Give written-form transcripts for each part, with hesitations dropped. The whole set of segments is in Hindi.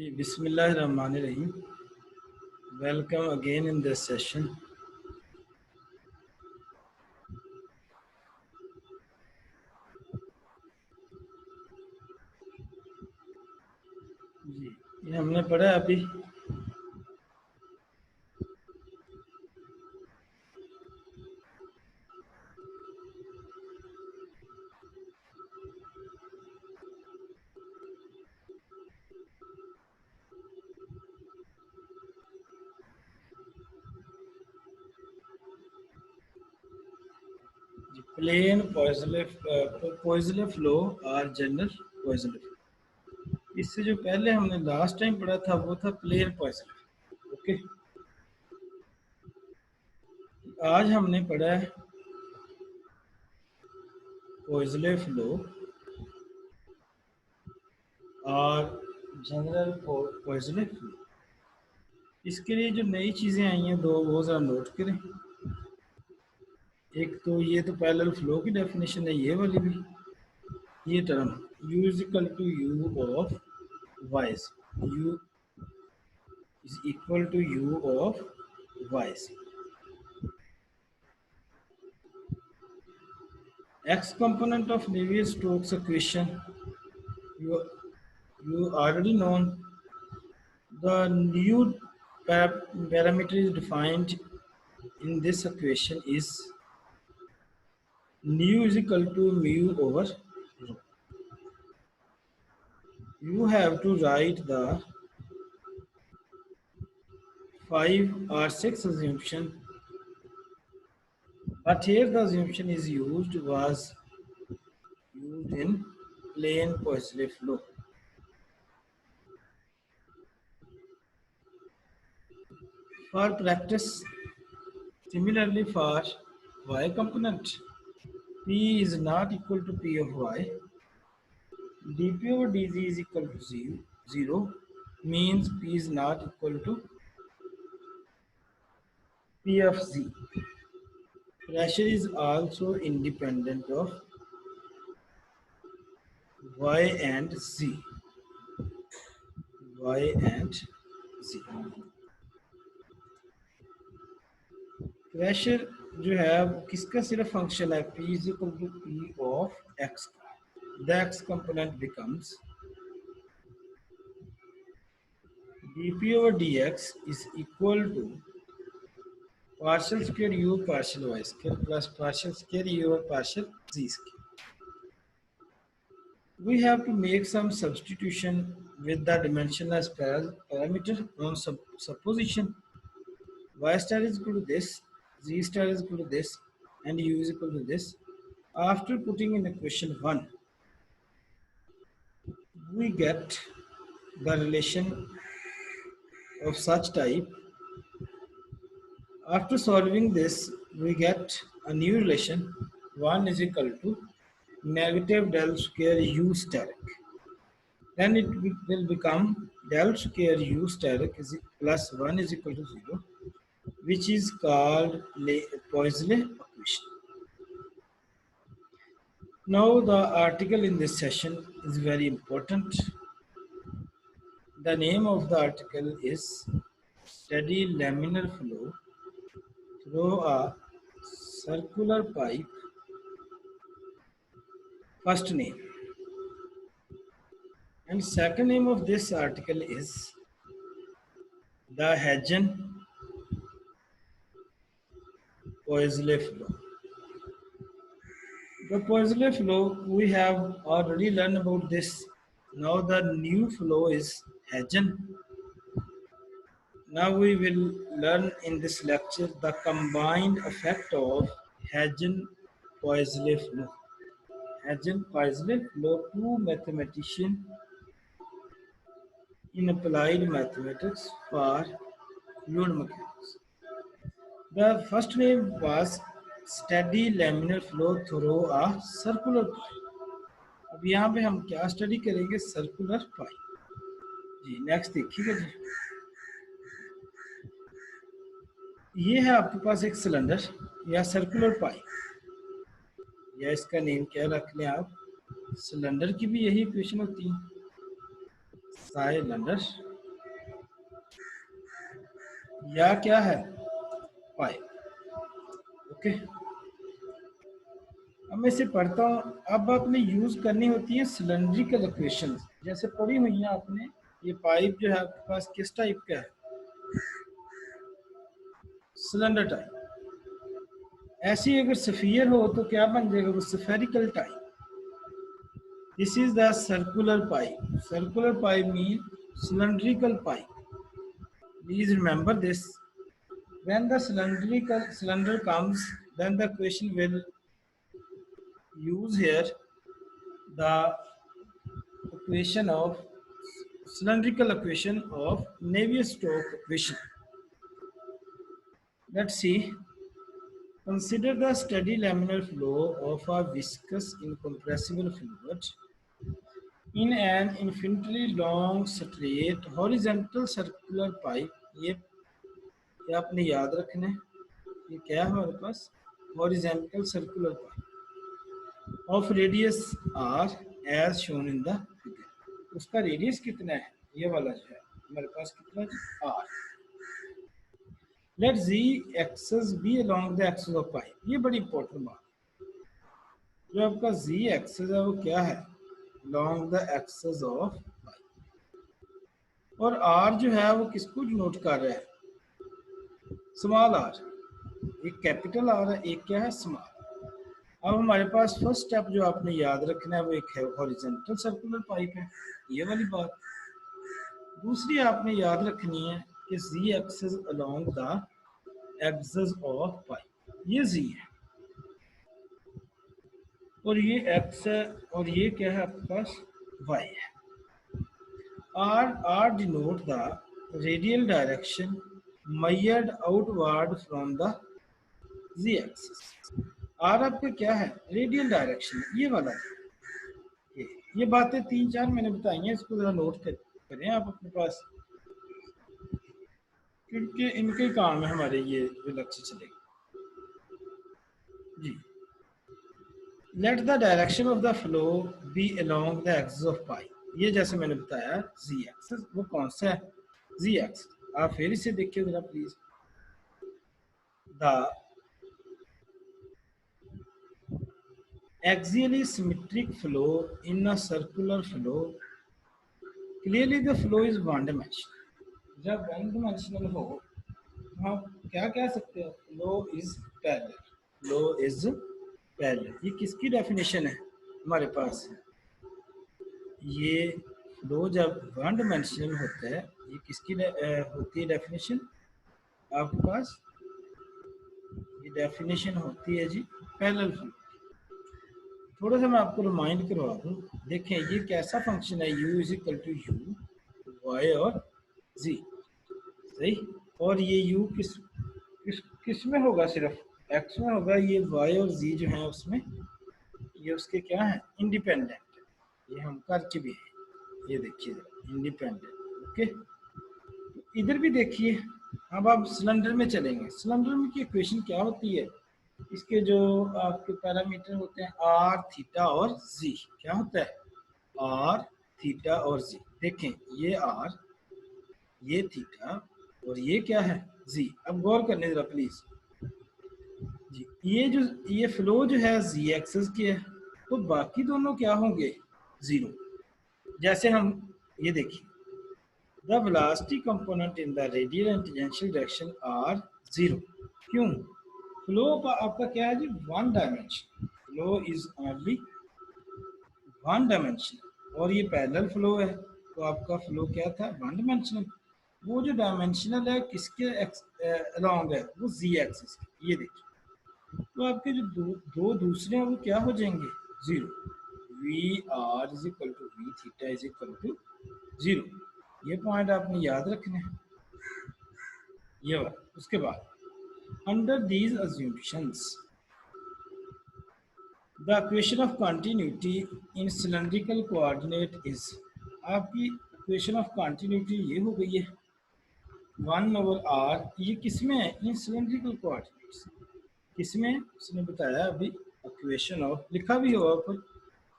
जी, बिस्मिल्लाहिर्रहमानिर्रहीम। Welcome again in this session. जी, ये हमने पढ़ा अभी प्लेन पॉइजनल फ्लो और जनरल पॉइजनल। इससे जो पहले हमने लास्ट टाइम पढ़ा था वो था प्लेन पॉइजनल। ओके, आज हमने पढ़ा है पॉइजनल फ्लो और जनरल पॉइजनल फ्लो। इसके लिए जो नई चीज़ें आई हैं दो, वो ज़रा नोट करें। एक तो ये तो पैरेलल फ्लो की डेफिनेशन है, ये वाली भी, ये term u is equal to u of y's, u is equal to u of y's. X component of Navier-Stokes equation, you, you already know. The new parameter is defined in this equation is nu is equal to mu over rho. You have to write the 5 or 6 assumption, but here the assumption is was used in plane Poisson flow. For practice, similarly for y component, p is not equal to p of y. dp over dz is equal to 0 means p is not equal to p of z. Pressure is also independent of y and z. y and z. Pressure जो है वो किसका सिर्फ फंक्शन है, p is equal to p of x का. The x component becomes dp over dx is equal to partial square u partial y square plus partial square u over partial z square. We have to make some substitution with the dimensionless parameter on supposition y star is equal to this, z star is equal to this, and u is equal to this. After putting in equation 1, we get the relation of such type. After solving this, we get a new relation 1 is equal to negative del square u steric. Then it will become del square u steric is plus 1 is equal to 0, which is called Poisson equation. Now the article in this session is very important. The name of the article is Steady Laminar Flow through a circular pipe. First name. And second name of this article is the Hagen-Poisson flow. The Poisson flow, we have already learned about this. Now the new flow is Hagen. Now we will learn in this lecture the combined effect of Hagen-Poisson flow. Hagen-Poisson flow, two mathematicians in applied mathematics for fluid mechanics. The first name was steady laminar flow through a circular pipe. अब यहाँ पे हम क्या स्टडी करेंगे, सर्कुलर पाइप. जी नेक्स्ट देखिएगा जी, ये है आपके पास एक सिलेंडर या सर्कुलर पाइप, या इसका नेम क्या रख लें आप, सिलेंडर की भी यही इक्वेशन होती है, सिलेंडर या क्या है पाइप। ओके, अब मैं इसे पढ़ता हूँ। अब आपने यूज करनी होती है सिलेंड्रिकल इक्वेशन, जैसे पढ़ी हुई है आपने। ये पाइप जो है आपके पास किस टाइप का है, सिलेंडर टाइप। ऐसी अगर सफियर हो तो क्या बन जाएगा, वो spherical type. This is the circular pipe. Circular pipe mean cylindrical pipe. Please remember this. When the cylindrical cylinder comes, then the equation will use here the equation of cylindrical equation of Navier-Stokes equation. Let's see. Consider the steady laminar flow of a viscous incompressible fluid in an infinitely long straight horizontal circular pipe. ये आपने याद रखना है। ये क्या है हमारे पास, horizontal circular pipe of radius r as shown in the figure. उसका रेडियस कितना है, ये वाला जो है हमारे पास कितना है, r. Let z axis be along the axis of pi. ये बड़ी इंपॉर्टेंट बात, जो आपका z एक्सिस है वो क्या है, along the axis of pi. और r जो है वो किसको डिनोट कर रहा है, स्मॉल r। एक कैपिटल r है, एक क्या है स्मॉल। अब हमारे पास फर्स्ट स्टेप जो आपने याद रखना है वो एक है हॉरिजॉन्टल सर्कुलर पाइप है, ये वाली बात। दूसरी आपने याद रखनी है कि z axis along the axis of pipe, ये z है और ये x है और ये क्या है आपके पास y है। R denote the radial direction measured outward from the z axis. R आपका क्या है, रेडियल डायरेक्शन, ये वाला है। ये बातें तीन चार मैंने बताई हैं, इसको जरा नोट करें आप अपने पास, क्योंकि इनके काम है हमारे ये जो लेक्चर चलेगा जी। Let the direction of the flow be along the axis of pipe. ये जैसे मैंने बताया जी एक्सिस, वो कौन सा है, जी एक्सिस। आप फिर इसे देखिए जरा please. The axially symmetric flow in a circular flow, clearly the flow is one dimensional। जब वन डिमेंशनल हो तो हम क्या कह सकते हैं, flow is parallel. Flow is parallel, ये किसकी डेफिनेशन है हमारे पास, ये फ्लो जब वन डिमेंशनल होता है, ये किसकी होती है डेफिनेशन आपके पास, ये डेफिनेशन होती है जी पैरेलल फ्लो। थोड़ा सा मैं आपको रिमाइंड करवा दूँ, देखें ये कैसा फंक्शन है, u is equal to u y और z, सही। और ये u किस में होगा, सिर्फ x में होगा। ये y और z जो है उसमें, ये उसके क्या है, इंडिपेंडेंट है। ये हम करके भी है, ये देखिए इंडिपेंडेंट। ओके, इधर भी देखिए। अब आप सिलेंडर में चलेंगे, सिलेंडर में की इक्वेशन क्या होती है, इसके जो आपके पैरामीटर होते हैं आर थीटा और जी, क्या होता है आर थीटा और जी। देखें ये आर, ये थीटा और ये क्या है जी। अब गौर करने जरा प्लीज जी। ये फ्लो जो है जी एक्सिस की है, तो बाकी दोनों क्या होंगे, जीरो। जैसे हम ये देखिए, the velocity component in the radial and tangential direction are zero. क्यों, फ्लो का आपका क्या है जी, one dimension. Flow is only one dimension और ये पैरेलल फ्लो है, तो आपका फ्लो क्या था, वन डायमेंशनल। वो जो डायमेंशनल है किसके अलोंग है, वो जी एक्सिस। ये देखिए, तो आपके जो दो दूसरे हैं वो क्या हो जाएंगे, zero. V r is equal to v theta is equal to zero. ये पॉइंट आपने याद रखने हैं, ये वाला। उसके बाद under these assumptions the equation of continuity in cylindrical coordinate is, आपकी इक्वेशन ऑफ कंटिन्यूटी ये हो गई है 1/r। ये किसमें है, इन सिलेंड्रिकल कोऑर्डिनेट्स। किसमें, उसने बताया अभी, इक्वेशन ऑफ लिखा भी होगा पर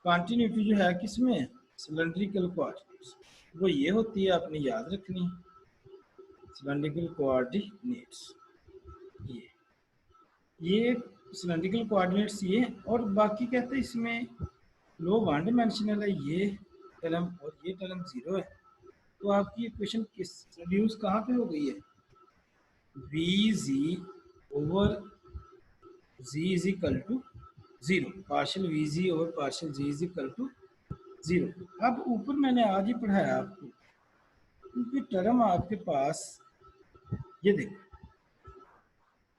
कंटिन्यूटी जो है किसमें है, सिलेंड्रिकल कोऑर्डिनेट्स। वो ये होती है, आपने याद रखनी है। सिलेंड्रिकल कोऑर्डिनेट्स, ये सिलेंड्रिकल कोऑर्डिनेट्स ये, और बाकी कहते हैं इसमें लो वन डायमेंशनल है ये टर्म और ये टर्म जीरो है, तो आपकी इक्वेशन किस रिड्यूस कहाँ पे हो गई है, v ji over z is equal to zero, partial v ji over partial z is equal to zero. अब ऊपर मैंने आज ही पढ़ाया आपको, क्योंकि टर्म आपके पास ये देखो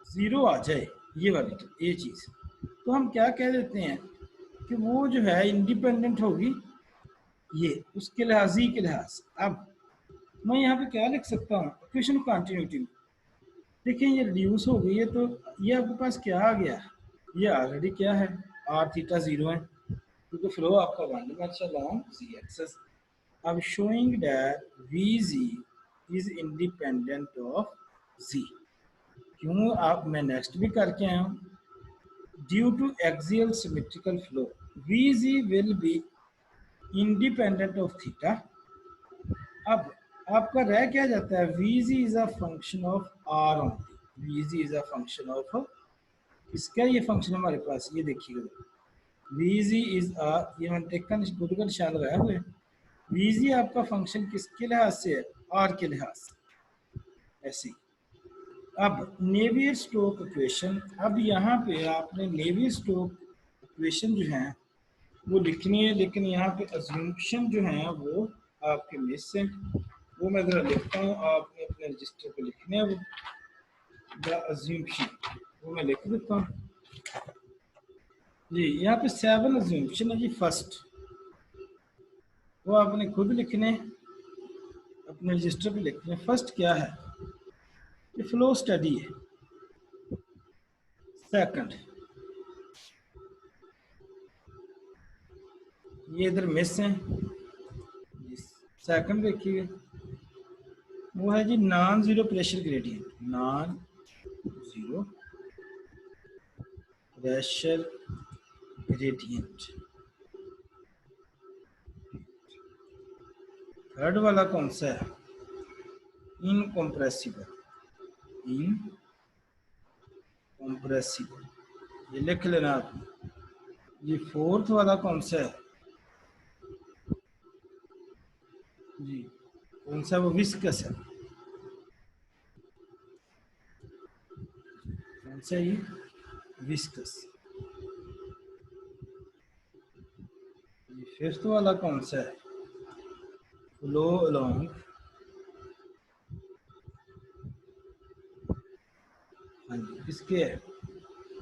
जीरो आ जाए ये वाली ये चीज, तो हम क्या कह देते हैं कि वो जो है इंडिपेंडेंट होगी ये उसके लिहाज ही के लिहाज। अब मैं यहाँ पे क्या लिख सकता हूँ इक्वेशन कंटिन्यूटी में, देखिए ये रिड्यूस हो गई है, तो ये आपके पास क्या आ गया, ये ऑलरेडी क्या है आर थीटा जीरो है, क्योंकि फ्लो आपका one dimensional long z axis. अब showing that v z is independent of z, क्यों आप मैं नेक्स्ट भी करके आया हूँ, due to axial symmetrical flow v z will be independent of theta. अब आपका रह क्या जाता है, v z is a function of r only, v z is a function of, इसका ये फंक्शन हमारे पास ये देखिएगा, वी जी इज अ, ये मैंने टेक्का गुड का निशान लगाया हुआ है, वी जी आपका फंक्शन किसके लिहाज से है, आर के लिहाज से। ऐसे ही अब नेवियर स्टोक इक्वेशन, अब यहाँ पे आपने नेवियर स्टोक इक्वेशन जो है वो लिखनी है, लेकिन यहाँ पे अज्यूम्पशन जो है वो आपके मिस है, वो मैं ज़रा लिखता हूँ, आपने अपने रजिस्टर पे लिखने हैं वो द अज्यूम्पशन, वो मैं लिख देता हूँ जी। यहाँ पे 7 अज्यूम्पशन है जी। फर्स्ट वो आपने खुद लिखने अपने रजिस्टर पे लिखने। फर्स्ट क्या है, ये फ्लो स्टडी है। सेकंड ये इधर मिस है, सेकंड देखिए वो है जी non zero pressure gradient, non zero pressure gradient. Third वाला कौन सा है, इनकम्प्रेसिबल, इनकम्प्रेसिबल, ये लिख लेना आपने। ये फोर्थ वाला कौन सा है जी, कौन सा, वो विस्कस है, कौन सा ये विस्कस। ये फिफ्थ वाला कौन सा है, फ्लो अलोंग, हाँ जी इसके है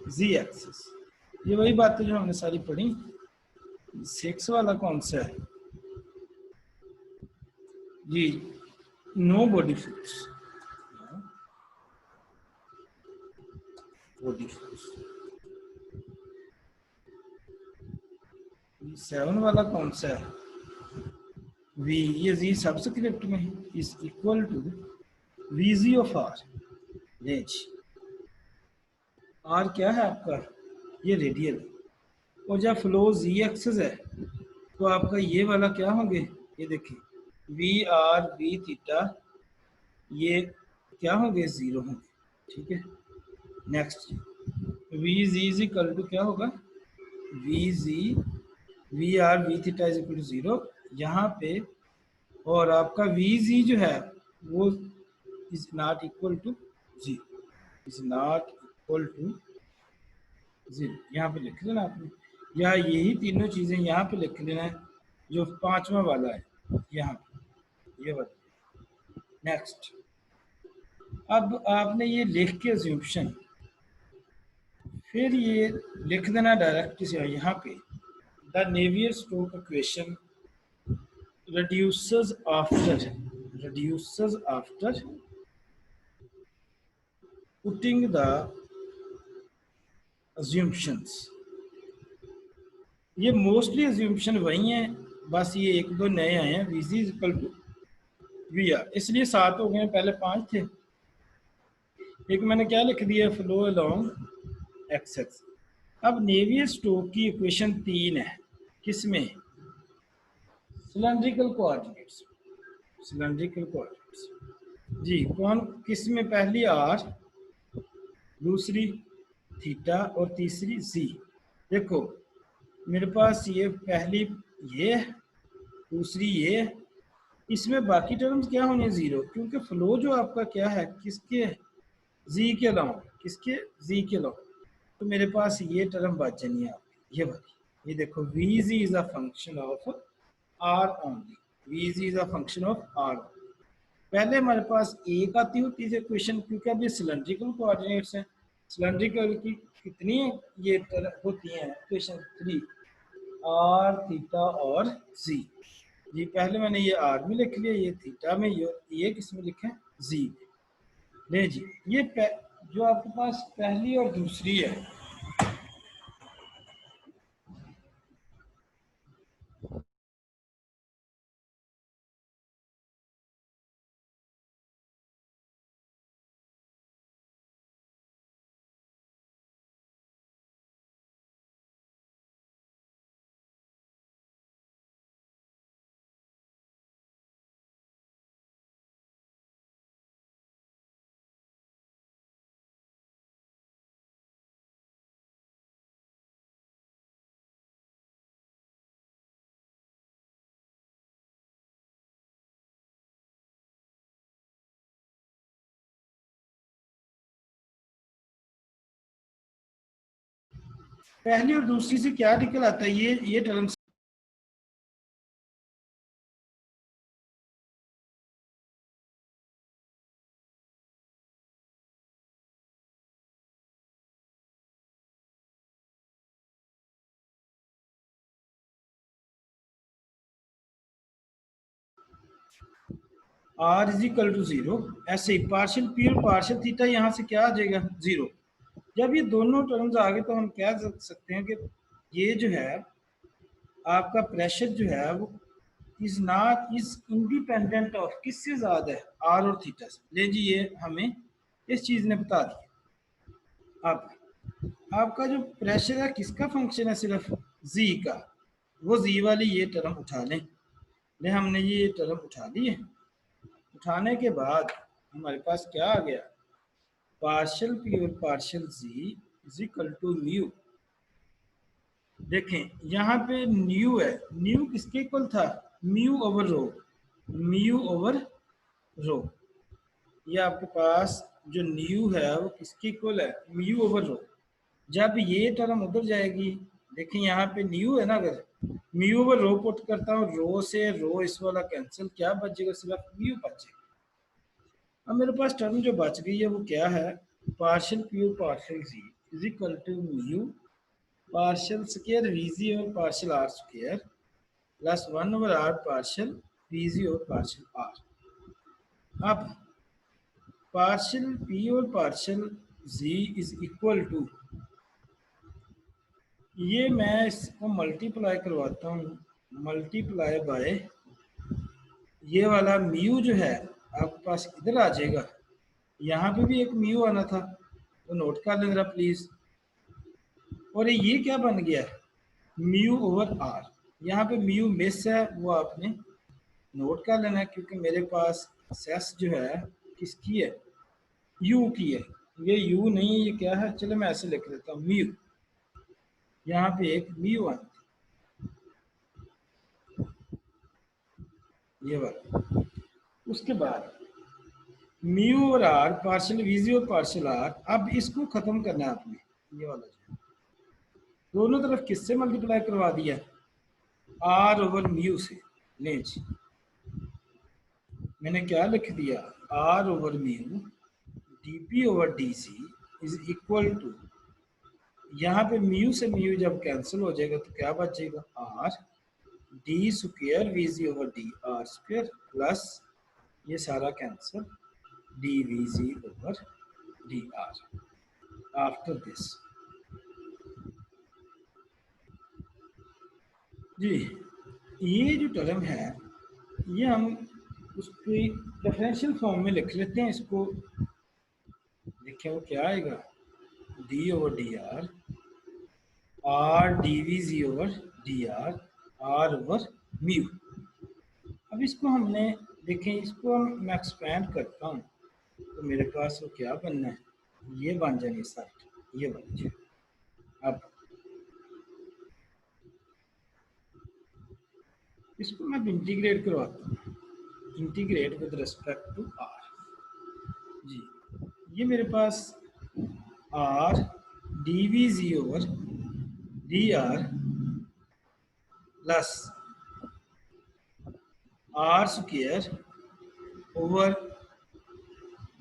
जी एक्सिस। ये वही बातें जो हमने सारी पढ़ी। 6 वाला कौन सा है जी, no body force, body force. 7 वाला कौन सा है, वी, ये जी सबस्क्रिप्ट में is equal to v z of r, range. R क्या है आपका, ये रेडियल, और जब फ्लो जी एक्सेस है तो आपका ये वाला क्या होंगे, ये देखिए वी आर वी थीटा, ये क्या होंगे, जीरो होंगे, ठीक है। Next v z is equal to क्या होगा, v z v r v theta is equal to zero यहाँ पे, और आपका वी जी जो है वो is not equal to zero, is not equal to zero, यहाँ पे लिख लेना आपने, या यही तीनों चीजें यहाँ पे लिख लेना है, जो पांचवा वाला है यहाँ पे ये वाला। नेक्स्ट अब आपने ये लिख के अज्यूम्पशन, फिर ये लिख देना डायरेक्ट से यहाँ पे, the Navier Stokes equation reduces after putting the assumptions। ये मोस्टली assumption वही हैं, बस ये एक दो नए आए हैं, v z equal to v r, इसलिए 7 हो गए, पहले 5 थे। एक मैंने क्या लिख दिया, फ्लो अलोंग एक्स एक्स। अब नेवियर स्टोक की इक्वेशन 3 है, किसमें, सिलेंड्रिकल कोऑर्डिनेट्स, सिलेंड्रिकल कोऑर्डिनेट्स। जी कौन किस में, पहली आर, दूसरी थीटा और तीसरी जी। देखो मेरे पास ये पहली ये, दूसरी ये, इसमें बाकी टर्म्स क्या होने जीरो, क्योंकि फ्लो जो आपका क्या है किसके, जी के अलावा, किसके, जी के अलावा। तो मेरे पास ये टर्म बच जानी है आपकी ये वाली। ये देखो v z is a function of r only, v z is a function of r. पहले हमारे पास एक आती होती है इक्वेशन, क्योंकि अब ये सिलेंड्रिकल कोऑर्डिनेट्स हैं। सिलेंड्रिकल की कितनी ये होती हैं इक्वेशन, थ्री, आर थीटा और जी। जी पहले मैंने ये आर में लिख लिया, ये थीटा में, ये किस में लिखे, जी। ले जी ये जो आपके पास पहली और दूसरी है, पहली और दूसरी से क्या निकल आता है, ये term r is equal to zero. ऐसे ही पार्शियल पी और पार्शियल थीटा यहाँ से क्या आ जाएगा, जीरो। जब ये दोनों टर्म्स आ गए तो हम कह सकते हैं कि ये जो है आपका प्रेशर जो है वो is not is independent of, किससे ज्यादा है, आर और थीटा से। ले जी ये हमें इस चीज ने बता दिया। अब आपका जो प्रेशर है किसका फंक्शन है, सिर्फ जी का। वो जी वाली ये टर्म उठा लें। ले हमने ये टर्म उठा ली है। उठाने के बाद हमारे पास क्या आ गया, पार्शियल पी और partial z is equal to mu. देखें यहाँ पे न्यू है, न्यू किसके इक्वल था, mu over rho, mu over rho. ये आपके पास जो न्यू है वो किसके इक्वल है, म्यू ओवर रो। जब ये टर्म उधर जाएगी, देखें यहाँ पे न्यू है ना, अगर म्यू ओवर रो पुट करता हूँ, रो से रो इस वाला कैंसिल, क्या बचेगा, सिर्फ म्यू बचेगा। अब मेरे पास टर्म जो बच गई है वो क्या है, पार्शियल पी और partial z is equal to mu partial square v z और partial r square plus one over r partial v z और पार्शियल आर। अब पार्शियल पी और partial z is equal to, ये मैं इसको मल्टीप्लाई करवाता हूँ, मल्टीप्लाई बाय ये वाला म्यू जो है आपके पास इधर आ जाएगा। यहाँ पे भी एक म्यू आना था, तो नोट कर लें जरा प्लीज। और ये क्या बन गया, म्यू ओवर आर। यहाँ पे म्यू मिस है, वो आपने नोट कर लेना है, क्योंकि मेरे पास सेस जो है किसकी है, यू की है। ये यू नहीं है, ये क्या है, चलो मैं ऐसे लिख देता हूँ म्यू। यहाँ पे एक म्यू आना था, ये वाला। उसके बाद म्यू और आर पार्शियल वीजी और पार्शियल आर। अब इसको खत्म करना है आपने, ये वाला जो है दोनों तरफ किससे मल्टीप्लाई करवा दिया, आर ओवर म्यू से। ले जी मैंने क्या लिख दिया, r over mu d P over d c is equal to, यहाँ पे म्यू से म्यू जब कैंसिल हो जाएगा तो क्या बचेगा, आर डी स्क्वेयर वी जी over d R square plus ये सारा cancel d we ji over d R. After this जी ये जो टर्म है ये हम उसकी डिफरेंशियल फॉर्म में लिख लेते हैं इसको। देखिए वो क्या आएगा, D over d are d we ji over d are over mu. अब इसको हमने देखें इसको मैं एक्सपेंड करता हूँ तो मेरे पास वो क्या बनना है, ये बन जाएगी साइड, ये बन जाए। अब इसको मैं इंटीग्रेट करवाता हूँ, integrate with respect to R. जी, ये मेरे पास R d we ji over d R plus R square over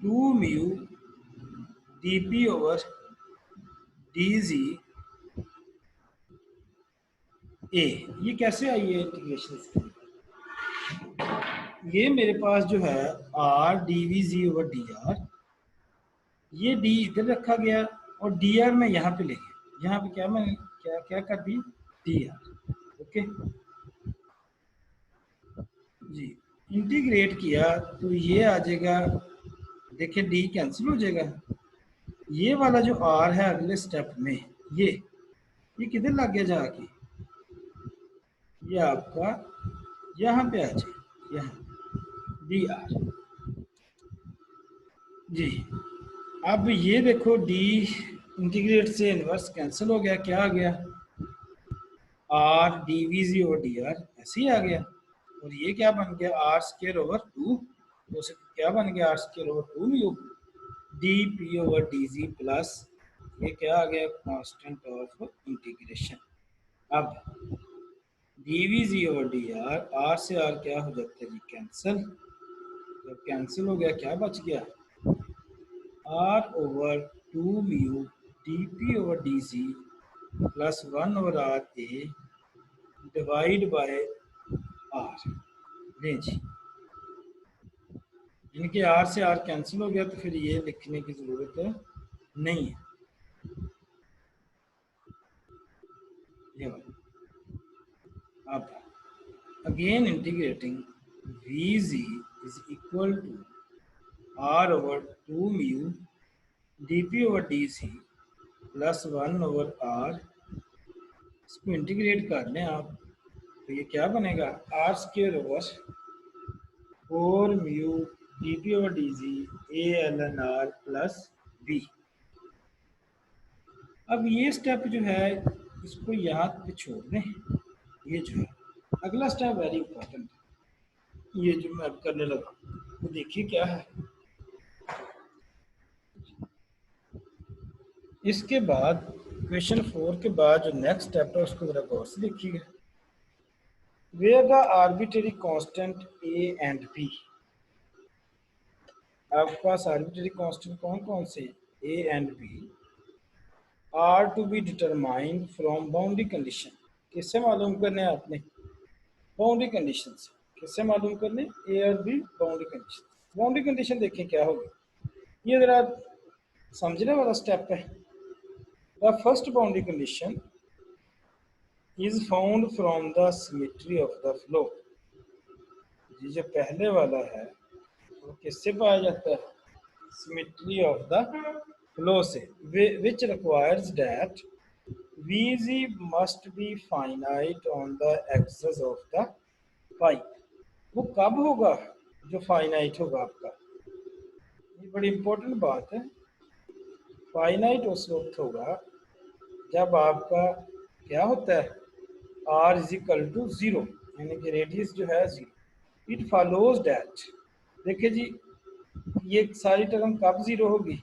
two mu d P over d ji A. ये कैसे आई है इंटीग्रेशन? ये मेरे पास जो है are d we ji over d are, ये डी इधर रखा गया और डी आर मैं यहाँ पे ले गया, यहाँ पे क्या मैंने क्या क्या कर दी, डी आर। ओके जी, इंटीग्रेट किया तो ये आ जाएगा, देखिए डी कैंसिल हो जाएगा, ये वाला जो आर है अगले स्टेप में ये किधर लग गया जाके, ये आपका यहाँ पे आ जाए, यहाँ डी आर। जी, अब ये देखो डी इंटीग्रेट से इनवर्स कैंसिल हो गया, क्या आ गया, are d we ji over d are ऐसे ही आ गया, और ये क्या बन गया, आर स्केयर ओवर टू, तो क्या बन गया, r square over two mu d P over d z plus ये क्या आ गया, कांस्टेंट ऑफ इंटीग्रेशन। अब d we ji over d r से आर क्या हो जाता है जी, कैंसिल, जब कैंसिल हो गया क्या बच गया, r over two mu d P over d z plus one over r a divide by r. लें जी, इनके आर से आर कैंसिल हो गया तो फिर ये लिखने की जरूरत नहीं है। ये अब again integrating v z is equal to r over two mu d P over d c plus one over r, इसको इंटीग्रेट कर लें आप तो ये क्या बनेगा, r square over four mu d P over d ji a l n r plus b. अब ये स्टेप जो है इसको यहाँ पे छोड़ दें, ये जो है अगला स्टेप वेरी इंपॉर्टेंट है, ये जो मैं अब करने लगा तो देखिए क्या है। इसके बाद क्वेश्चन 4 के बाद जो नेक्स्ट स्टेप है उसको जरा गौर से देखिएगा, where the arbitrary constant a and b. आपके पास आर्बिट्रेरी कांस्टेंट कौन कौन से, a and b are to be determined from boundary condition. किससे मालूम करने हैं आपने, बाउंड्री कंडीशन से। किससे मालूम करने, ए और b boundary condition. Boundary condition देखें क्या होगी, ये जरा समझने वाला स्टेप है। The first boundary condition is found from the symmetry of the flow. ये जो पहले वाला है वो किससे पाया जाता है, सिमेट्री ऑफ द फ्लो से, which requires that Vg must be finite on the axis of the pipe। वो कब होगा जो फाइनाइट होगा आपका, ये बड़ी इंपॉर्टेंट बात है। फाइनाइट उस वक्त होगा जब आपका क्या होता है, r is equal to zero, यानी कि रेडियस जो है जीरो। इट फॉलोज डैट, देखिए जी ये सारी टर्म कब जीरो होगी,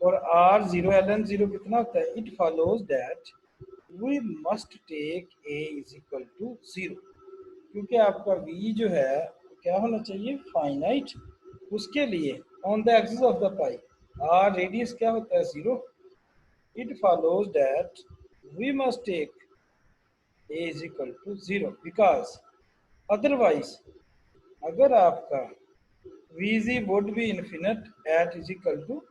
और r zero l n zero कितना होता है, it follows that we must take a is equal to zero, क्योंकि आपका v जो है क्या होना चाहिए, फाइनाइट। उसके लिए on the axis of the pipe r radius क्या होता है, zero. It follows that we must take a is equal to zero, because otherwise अगर आपका vg would be infinite at is equal to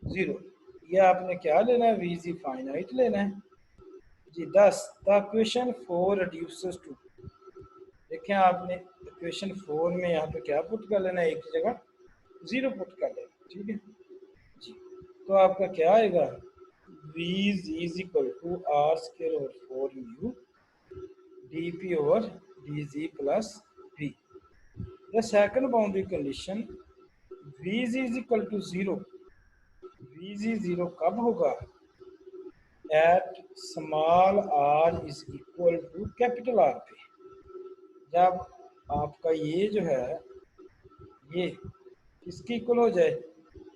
zero, ये आपने क्या लेना है, vg फाइनाइट लेना है जी। 10 द इक्वेशन 4 रिड्यूसेस टू, देखें आपने इक्वेशन 4 में यहाँ पे क्या पुट कर लेना है, एक जगह जीरो पुट कर लेना, ठीक है जी। तो आपका क्या आएगा, v is equal to r square over 4 mu d P over d z plus b. The second boundary condition Vz is equal to 0, Vz 0 कब होगा? At small r is equal to capital R पे। जब आपका ये जो है ये किसके इक्वल हो जाए,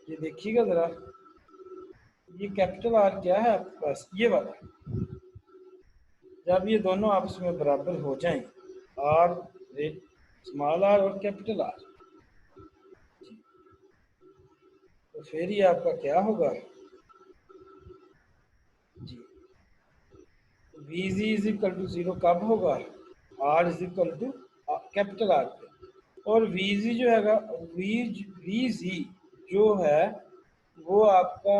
ये देखिएगा ज़रा, ये कैपिटल R क्या है आपके पास, ये वाला। जब ये दोनों आपस में बराबर हो जाएं, R स्मॉल r और कैपिटल R, तो फिर ये आपका क्या होगा जी, Vz इज इक्वल टू 0 कब होगा? R is equal to capital R पे। और Vz जो हैगा Vz जो है वो आपका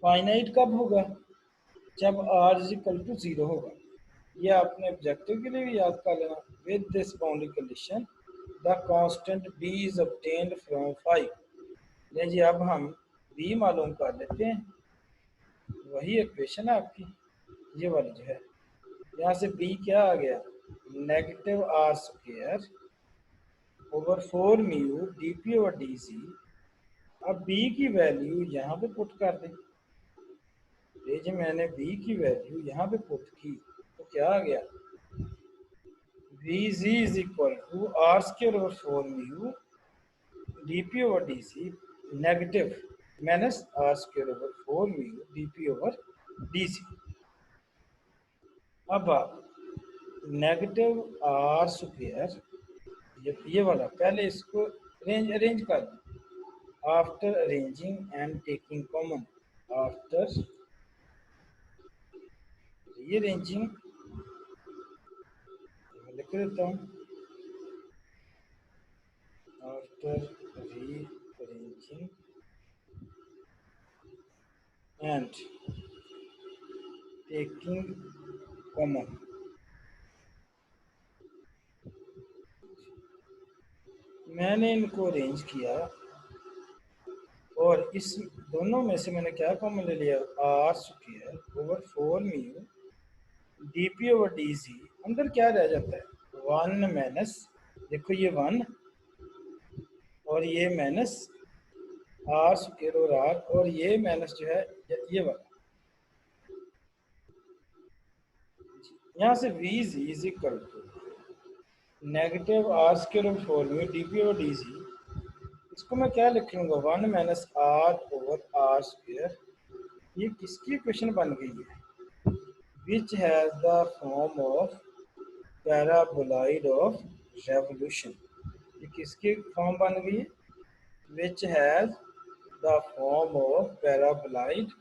फाइनाइट कब होगा? जब R इज इक्वल टू 0 होगा। ये आपने ऑब्जेक्टिव के लिए भी याद कर लेना। With this boundary condition the constant b is obtained from 5। नहीं जी, अब हम b मालूम कर लेते हैं। वही इक्वेशन है आपकी ये वाली जो है, यहाँ से b क्या आ गया, negative r square over 4 mu d P over d c. अब b की वैल्यू यहाँ पे पुट कर दें। ये जो मैंने b की वैल्यू यहाँ पे पुट की तो क्या आ गया, Vz is equal to r square over 4 mu d P over d c negative minus r square over 4 mu d P over d c. अब नेगेटिव आर स्क्वेयर ये वाला पहले इसको अरेंज कर दें। After arranging and taking common, after rearranging, लिख देता हूँ, after rearranging and taking common, मैंने इनको अरेंज किया और इस दोनों में से मैंने क्या कॉमन ले लिया, r square over 4 mu d P over d c. अंदर क्या रह जाता है, 1 माइनस, देखो ये 1 और ये माइनस आर स्क्वायर और आर, और ये माइनस जो है ये वाला। यहाँ से v is equal to negative r square over 4 mu d P over d c. इसको मैं क्या लिख लूँगा, 1 minus r over r square. ये किसकी इक्वेशन बन गई है, which has the form of paraboloid of revolution. ये किसकी फॉर्म बन गई है, which has the form of paraboloid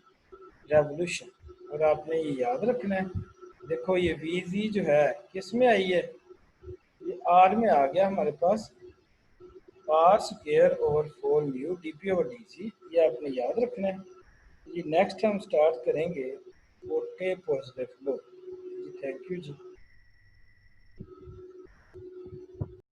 revolution. और आपने ये याद रखना है, देखो ये वी जो है किस में आई है, ये आर में आ गया हमारे पास, R square over 4 mu d P over d C. ये आपने याद रखना है। ये नेक्स्ट हम स्टार्ट करेंगे मोटे पॉजिटिव फ्लो। जी थैंक यू जी।